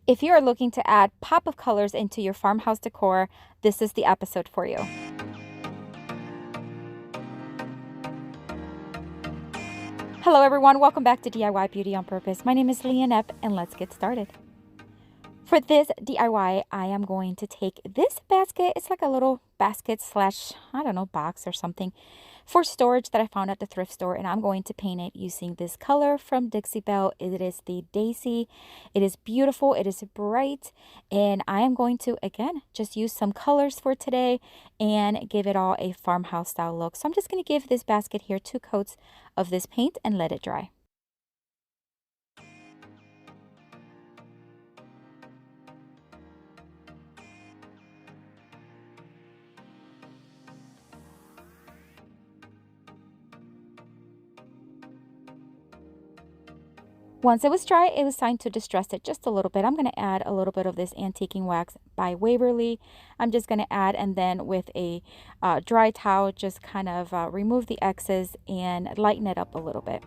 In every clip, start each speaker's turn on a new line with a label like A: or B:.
A: If you are looking to add pop of colors into your farmhouse decor, this is the episode for you. Hello everyone, welcome back to DIY Beauty on Purpose. My name is Leonette and let's get started. For this DIY, I am going to take this basket. It's like a little basket slash, I don't know, box or something for storage that I found at the thrift store. And I'm going to paint it using this color from Dixie Belle. It is the Daisy. It is beautiful. It is bright. And I am going to, again, just use some colors for today and give it all a farmhouse style look. So I'm just going to give this basket here 2 coats of this paint and let it dry. Once it was dry, it was time to distress it just a little bit. I'm going to add a little bit of this antiquing wax by Waverly. I'm just going to add, and then with a dry towel, just kind of remove the excess and lighten it up a little bit.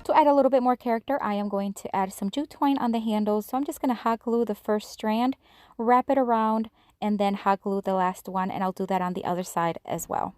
A: To add a little bit more character, I am going to add some jute twine on the handles. So I'm just going to hot glue the first strand, wrap it around, and then hot glue the last one. And I'll do that on the other side as well.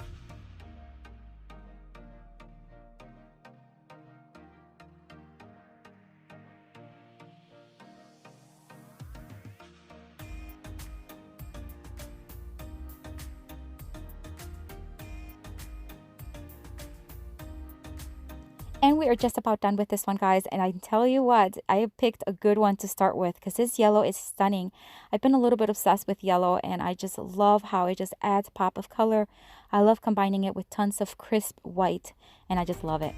A: And we are just about done with this one, guys. And I tell you what, I have picked a good one to start with because this yellow is stunning. I've been a little bit obsessed with yellow and I just love how it just adds pop of color. I love combining it with tons of crisp white and I just love it.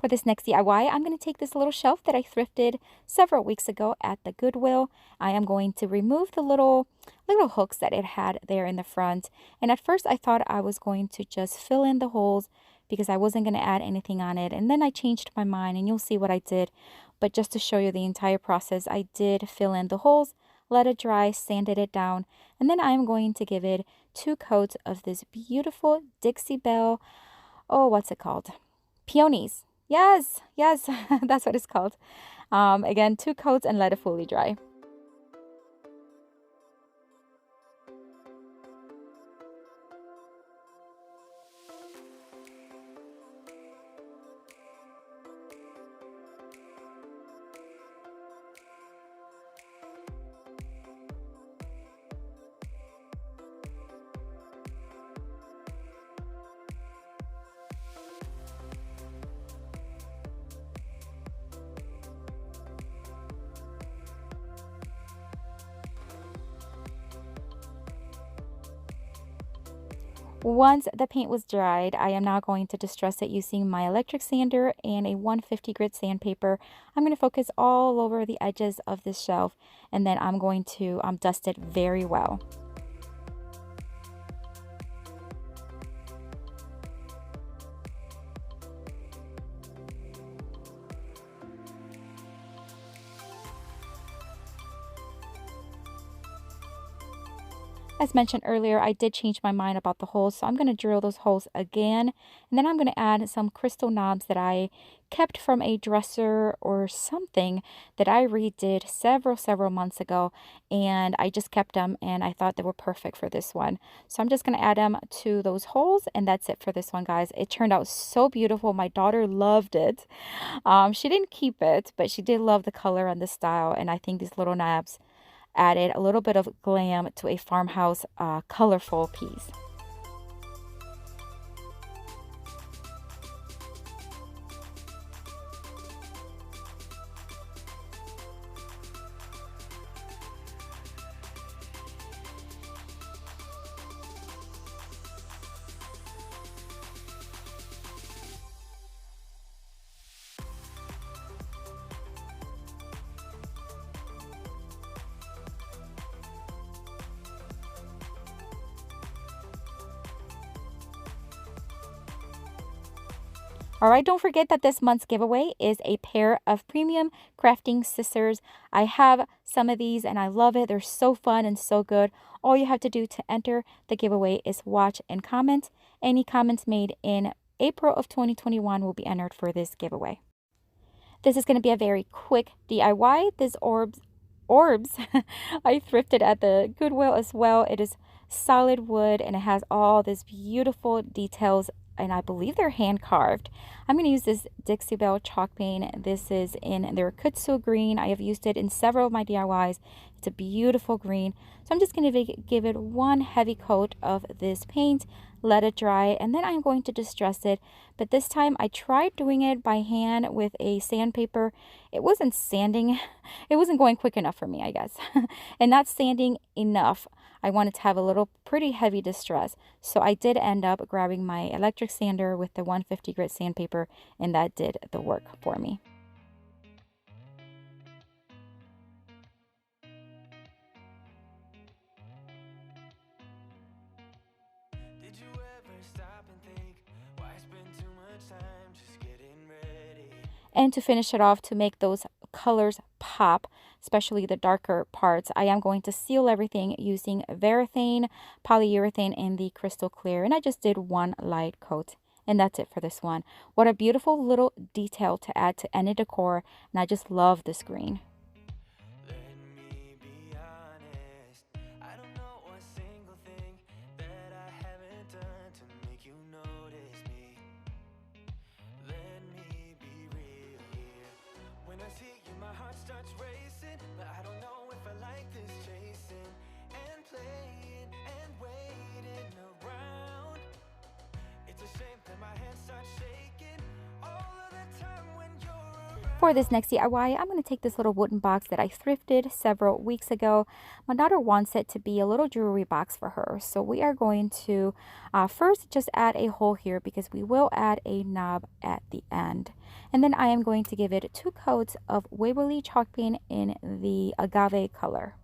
A: For this next DIY, I'm going to take this little shelf that I thrifted several weeks ago at the Goodwill. I am going to remove the little hooks that it had there in the front. And at first I thought I was going to just fill in the holes because I wasn't going to add anything on it. And then I changed my mind and you'll see what I did. But just to show you the entire process, I did fill in the holes, let it dry, sanded it down. And then I'm going to give it 2 coats of this beautiful Dixie Belle, oh, what's it called? Peonies. Yes, that's what it's called. Again, 2 coats and let it fully dry. Once the paint was dried, I am now going to distress it using my electric sander and a 150 grit sandpaper. I'm going to focus all over the edges of this shelf and then I'm going to dust it very well. As mentioned earlier, I did change my mind about the holes, so I'm going to drill those holes again. And then I'm going to add some crystal knobs that I kept from a dresser or something that I redid several months ago. And I just kept them and I thought they were perfect for this one. So I'm just going to add them to those holes, and that's it for this one, guys. It turned out so beautiful. My daughter loved it. She didn't keep it, but she did love the color and the style. And I think these little knobs added a little bit of glam to a farmhouse colorful piece. All right, don't forget that this month's giveaway is a pair of premium crafting scissors. I have some of these and I love it. They're so fun and so good. All you have to do to enter the giveaway is watch and comment. Any comments made in April of 2021 will be entered for this giveaway. This is going to be a very quick DIY. This Orbs I thrifted at the Goodwill as well. It is solid wood and it has all this beautiful details, and I believe they're hand carved. I'm going to use this Dixie Belle chalk paint. This is in their Kutsu green. I have used it in several of my DIYs. It's a beautiful green. So I'm just going to give it one heavy coat of this paint, let it dry, and then I'm going to distress it. But this time I tried doing it by hand with a sandpaper. It wasn't sanding. It wasn't going quick enough for me, I guess. And not sanding enough. I wanted to have a little pretty heavy distress. So I did end up grabbing my electric sander with the 150 grit sandpaper, and that did the work for me.
B: Did you ever stop and think, why spend too much time just getting ready?
A: And to finish it off, to make those colors pop, especially the darker parts, I am going to seal everything using Varathane polyurethane in the crystal clear. And I just did one light coat. And that's it for this one. What a beautiful little detail to add to any decor. And I just love this green.
B: Let me be honest, I don't know one single thing that I haven't done to make you notice me. Let me be real here. When I see you, my heart starts racing, but I don't know if I like this chasing and playing and waiting around. It's a shame that my hands start shaking all of the time when you're around.
A: For this next DIY, I'm going to take this little wooden box that I thrifted several weeks ago. My daughter wants it to be a little jewelry box for her. So we are going to first just add a hole here because we will add a knob at the end. And then I am going to give it 2 coats of Waverly chalk paint in the agave color.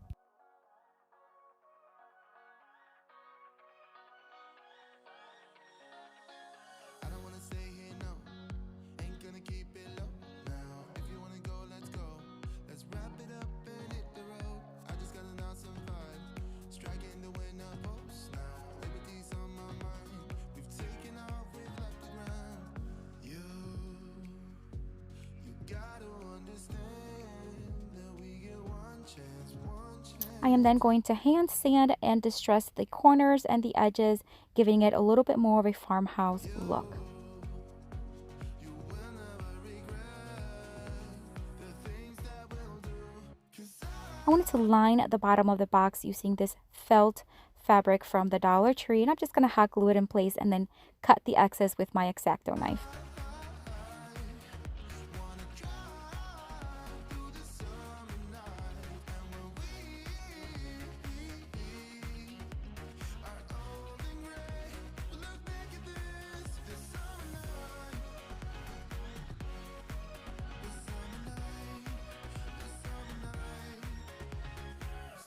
B: I don't wanna stay here, no. Ain't gonna keep it low now. If you wanna go, let's go. Let's wrap it up and hit the road. I just got an awesome vibe. Striking the winner post now. Liberty's on my mind. We've taken off, we've left the ground. You gotta understand that we get one chance, one chance.
A: I am then going to hand sand and distress the corners and the edges, giving it a little bit more of a farmhouse look.
B: You will never regret the things that we'll do. 'Cause
A: I wanted to line the bottom of the box using this felt fabric from the Dollar Tree, and I'm just going to hot glue it in place and then cut the excess with my X-Acto knife.
B: wanna drive through the summer night, and when we are old and gray, we'll look back at this summer night,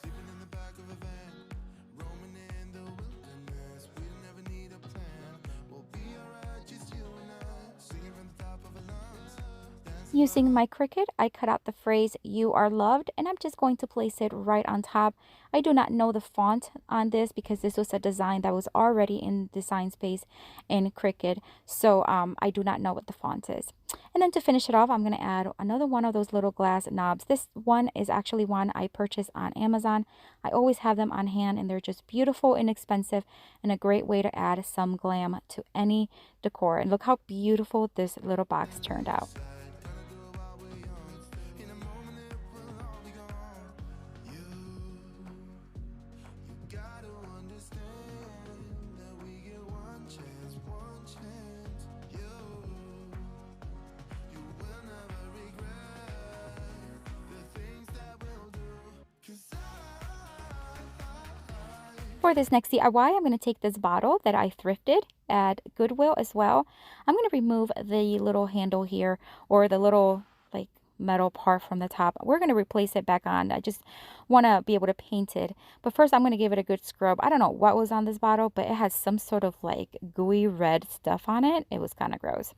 B: sleeping in the back of a van, roaming in the wilderness. We never need a plan. We'll be alright, just you and I.
A: Using my Cricut, I cut out the phrase "You are loved" and I'm just going to place it right on top. I do not know the font on this because this was a design that was already in Design Space in Cricut. So I do not know what the font is. And then to finish it off, I'm going to add another one of those little glass knobs. This one is actually one I purchased on Amazon. I always have them on hand and they're just beautiful, inexpensive, and a great way to add some glam to any decor. And look how beautiful this little box turned out. For this next DIY, I'm going to take this bottle that I thrifted at Goodwill as well. I'm going to remove the little handle here, or the little like metal part from the top. We're going to replace it back on. I just want to be able to paint it. But first I'm going to give it a good scrub. I don't know what was on this bottle, but it has some sort of like gooey red stuff on it. It was kind of gross.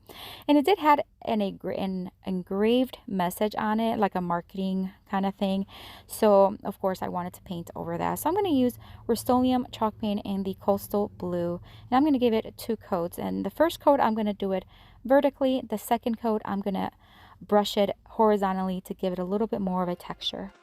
A: And it did have an engraved message on it, like a marketing kind of thing. So of course I wanted to paint over that. So I'm going to use Rust-Oleum chalk paint in the Coastal Blue. And I'm going to give it 2 coats. And the first coat I'm going to do it vertically. The second coat I'm going to brush it horizontally to give it a little bit more of a texture.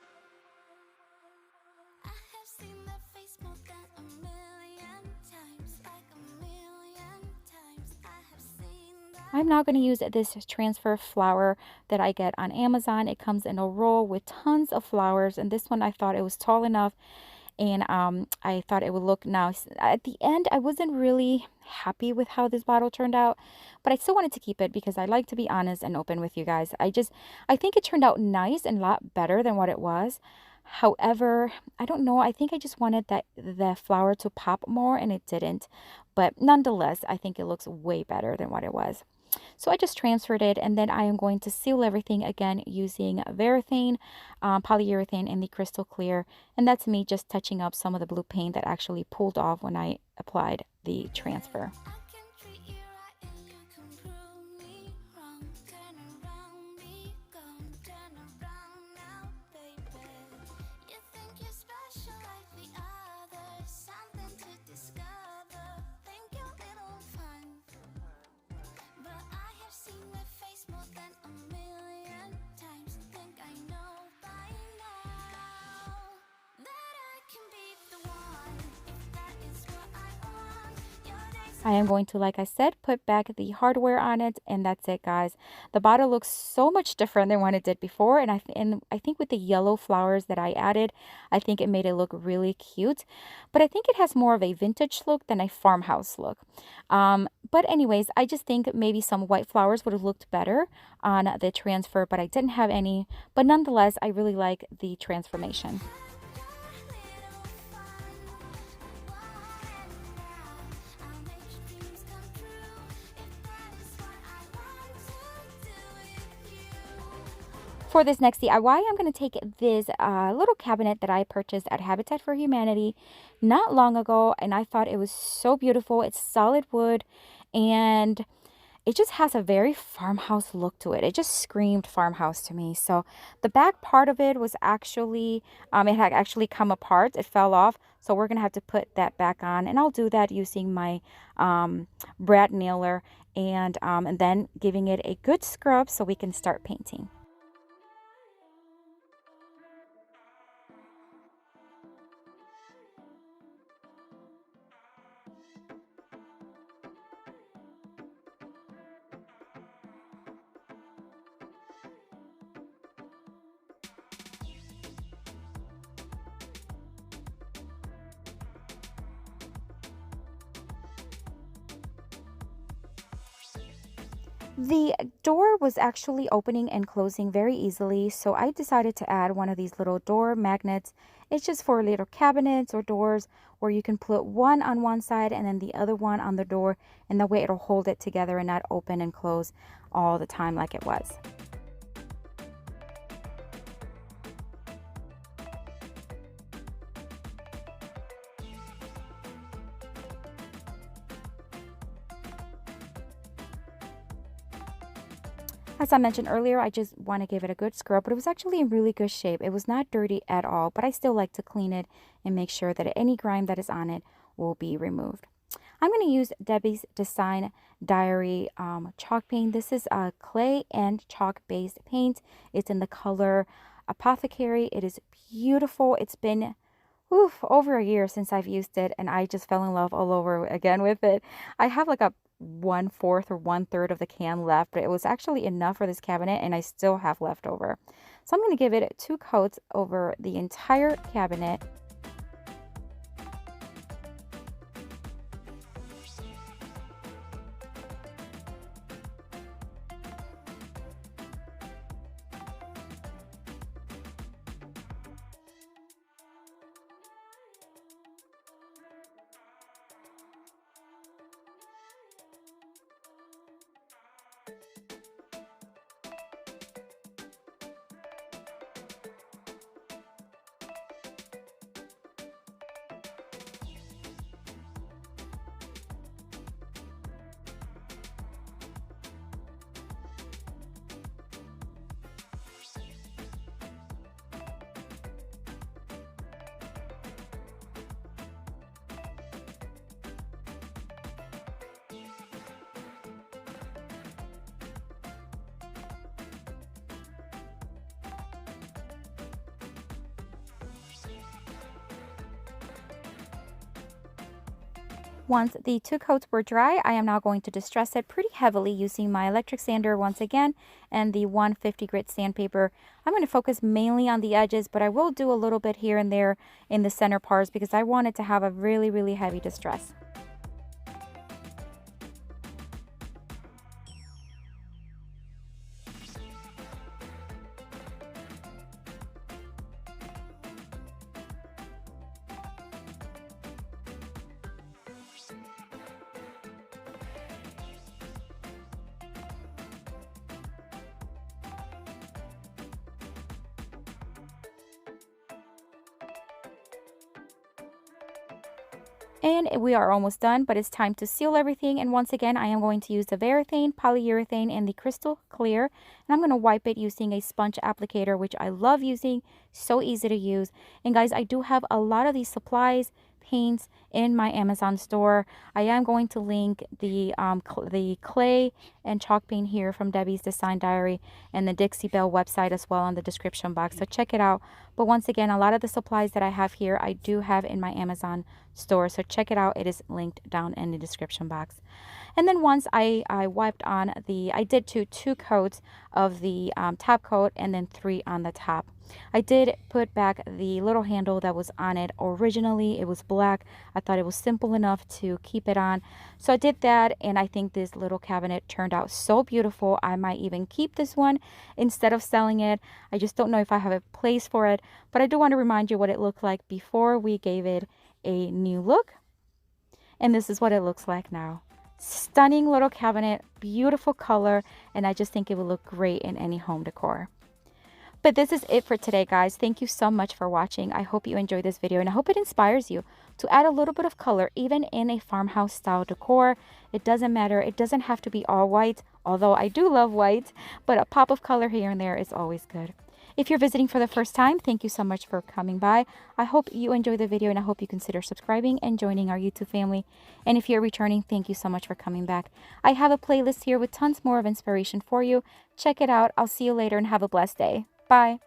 A: I'm now going to use this transfer flower that I get on Amazon. It comes in a roll with tons of flowers, and this one I thought it was tall enough, and I thought it would look nice. At the end, I wasn't really happy with how this bottle turned out, but I still wanted to keep it because I like to be honest and open with you guys. I think it turned out nice and a lot better than what it was. However, I don't know. I think I just wanted the flower to pop more, and it didn't. But nonetheless, I think it looks way better than what it was. So I just transferred it, and then I am going to seal everything again using Varathane, polyurethane in the crystal clear. And that's me just touching up some of the blue paint that actually pulled off when I applied the transfer. I am going to, like I said, put back the hardware on it, and that's it, guys. The bottle looks so much different than what it did before, and I think with the yellow flowers that I added, I think it made it look really cute. But I think it has more of a vintage look than a farmhouse look. But anyways, I just think maybe some white flowers would have looked better on the transfer, but I didn't have any. But nonetheless, I really like the transformation. For this next DIY, I'm going to take this little cabinet that I purchased at Habitat for Humanity not long ago, and I thought it was so beautiful. It's solid wood, and it just has a very farmhouse look to it. It just screamed farmhouse to me. So the back part of it was actually, it had actually come apart. It fell off. So we're going to have to put that back on, and I'll do that using my brad nailer and then giving it a good scrub so we can start painting. The door was actually opening and closing very easily, so I decided to add one of these little door magnets. It's just for little cabinets or doors where you can put one on one side and then the other one on the door, and that way it'll hold it together and not open and close all the time like it was. As I mentioned earlier, I just want to give it a good scrub, but it was actually in really good shape. It was not dirty at all, but I still like to clean it and make sure that any grime that is on it will be removed. I'm going to use Debbie's Design Diary chalk paint. This is a clay and chalk based paint. It's in the color Apothecary. It is beautiful. It's been over a year since I've used it, and I just fell in love all over again with it. I have like a 1/4 or 1/3 of the can left, but it was actually enough for this cabinet, and I still have left over. So I'm going to give it 2 coats over the entire cabinet. Once the 2 coats were dry, I am now going to distress it pretty heavily using my electric sander once again and the 150 grit sandpaper. I'm going to focus mainly on the edges, but I will do a little bit here and there in the center parts because I want it to have a really heavy distress. And we are almost done, but it's time to seal everything. And once again, I am going to use the Varathane, polyurethane, and the Crystal Clear. And I'm going to wipe it using a sponge applicator, which I love using. So easy to use. And guys, I do have a lot of these supplies, paints in my Amazon store. I am going to link the clay and chalk paint here from Debbie's Design Diary and the Dixie Belle website as well on the description box. So check it out. But once again, a lot of the supplies that I have here, I do have in my Amazon store. So check it out. It is linked down in the description box. And then once I wiped on I did 2 coats of the top coat and then 3 on the top. I did put back the little handle that was on it originally. It was black. I thought it was simple enough to keep it on. So I did that, and I think this little cabinet turned out so beautiful. I might even keep this one instead of selling it. I just don't know if I have a place for it, but I do want to remind you what it looked like before we gave it a new look. And this is what it looks like now. Stunning little cabinet, beautiful color, and I just think it would look great in any home decor. But this is it for today, guys. Thank you so much for watching. I hope you enjoyed this video, and I hope it inspires you to add a little bit of color, even in a farmhouse style decor. It doesn't matter. It doesn't have to be all white, although I do love white, but a pop of color here and there is always good. If you're visiting for the first time, thank you so much for coming by. I hope you enjoyed the video, and I hope you consider subscribing and joining our YouTube family. And if you're returning, thank you so much for coming back. I have a playlist here with tons more of inspiration for you. Check it out. I'll see you later and have a blessed day. Bye.